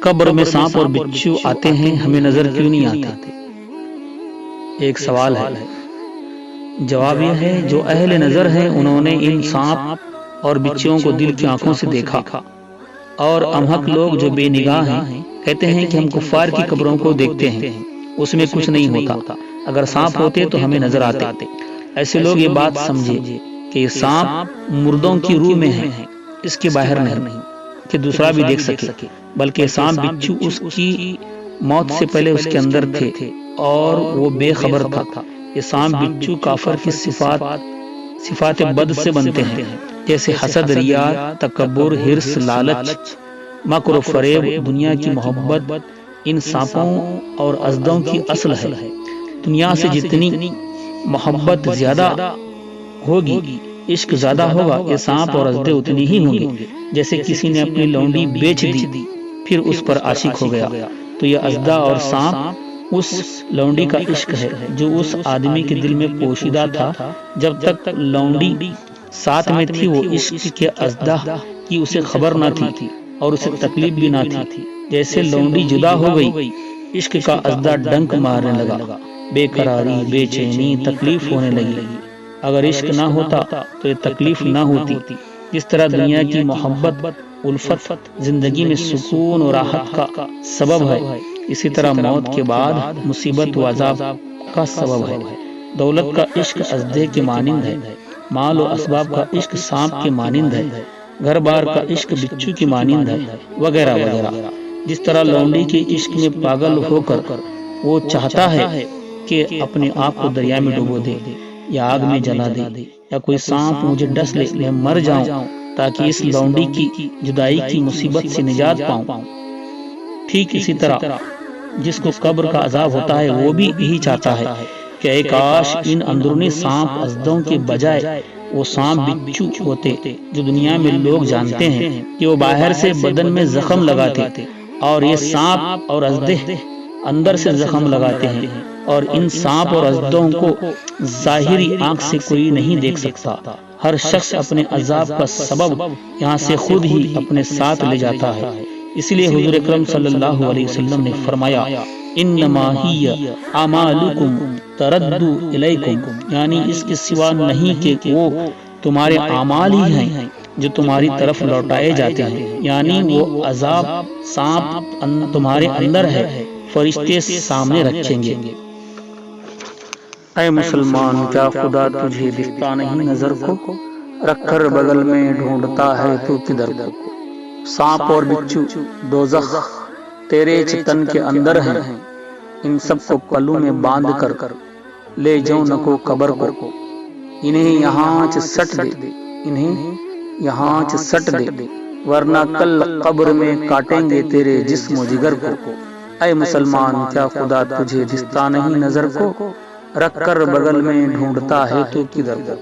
قبر میں سانپ اور بچھو آتے ہیں، ہمیں نظر کیوں نہیں آتے؟ ایک سوال ہے، جواب یہ ہے جو اہل نظر ہیں انہوں نے ان سانپ اور بچھوؤں کو دل کی آنکھوں سے دیکھا، اور امحق لوگ جو بے نگاہ ہیں کہتے ہیں کہ ہم کفار کی قبروں کو دیکھتے ہیں، اس میں کچھ نہیں ہوتا، اگر سانپ ہوتے تو ہمیں نظر آتے۔ ایسے لوگ یہ بات سمجھے کہ یہ سانپ مردوں کی روح میں ہے، اس کے باہر نہیں کہ دوسرا بھی دیکھ سکے، بلکہ سانپ بچھو اس کی موت سے پہلے اس کے اندر تھے اور وہ بے خبر تھا۔ یہ سانپ بچھو کافر کی صفات بد سے بنتے ہیں، جیسے حسد، ریا، تکبر، حرص، لالچ، مکر و فریب، دنیا کی محبت ان سانپوں اور ازدوں کی اصل ہے۔ دنیا سے جتنی محبت زیادہ ہوگی، عشق زیادہ ہوگا، یہ سانپ اور ازدے اتنی ہی ہوں گے۔ جیسے کسی نے اپنی لونڈی بیچ دی پھر اس پر عاشق ہو گیا، تو یہ ازدا اور سانپ اس لونڈی کا عشق ہے جو اس آدمی کے دل میں پوشیدہ تھا۔ جب تک لونڈی ساتھ میں تھی وہ عشق کے ازدا کی اسے خبر نہ تھی اور اسے تکلیف بھی نہ تھی۔ جیسے لونڈی جدا ہو گئی، عشق کا ازدا ڈنک مارنے لگا، بے قراری، بے چینی، تکلیف ہونے لگی۔ اگر عشق نہ ہوتا تو یہ تکلیف نہ ہوتی۔ جس طرح دنیا کی محبت، الفت زندگی میں سکون اور راحت کا سبب ہے، اسی طرح موت کے بعد مصیبت و عذاب کا سبب ہے۔ دولت کا عشق ازدے کے مانند ہے، مال و اسباب کا عشق سانپ کے مانند ہے، گھر بار کا عشق بچھو کی مانند ہے، وغیرہ وغیرہ۔ جس طرح لونڈی کے عشق میں پاگل ہو کر وہ چاہتا ہے کہ اپنے آپ کو دریا میں ڈبو دے یا آگ میں جلا دے، یا کوئی سانپ مجھے ڈس لے میں مر جاؤں تاکہ اس لونڈی کی جدائی کی مصیبت سے نجات پاؤں، ٹھیک اسی طرح جس کو قبر کا عذاب ہوتا ہے وہ بھی یہی چاہتا ہے کہ اے کاش ان اندرونی سانپ ازدوں کے بجائے وہ سانپ بچھو ہوتے جو دنیا میں لوگ جانتے ہیں کہ وہ باہر سے بدن میں زخم لگاتے، اور یہ سانپ اور ازدے اندر سے زخم لگاتے ہیں، اور ان سانپ اور ازدوں کو ظاہری آنکھ سے کوئی نہیں دیکھ سکتا۔ ہر شخص اپنے عذاب کا سبب یہاں سے خود ہی اپنے ساتھ لے جاتا ہے۔ اس لیے حضور اکرم صلی اللہ علیہ وسلم نے فرمایا، انما ہی اعمالکم ترد الیکم، یعنی اس کے سوا نہیں کہ وہ تمہارے اعمال ہی ہیں جو تمہاری طرف لوٹائے جاتے ہیں، یعنی وہ عذاب سانپ تمہارے اندر ہے، فرشتے سامنے رکھیں گے۔ اے مسلمان، کیا خدا تجھے دکھتا نہیں نظر کو؟ رکھ کر بغل میں ڈھونڈتا ہے تو کدھر کو؟ سانپ اور بچھو دوزخ تیرے چتن کے اندر ہیں، ان سب کو پلوں میں باندھ کر لے جاؤ نکو قبر کو، انہیں یہاں سٹ دے، انہیں یہاں سٹ دے، ورنہ کل قبر میں کاٹیں گے تیرے جسم و جگر کو۔ اے مسلمان، کیا خدا تجھے دکھتا نہیں نظر کو؟ رکھ کر بغل میں ڈھونڈتا ہے تو کدھر کو؟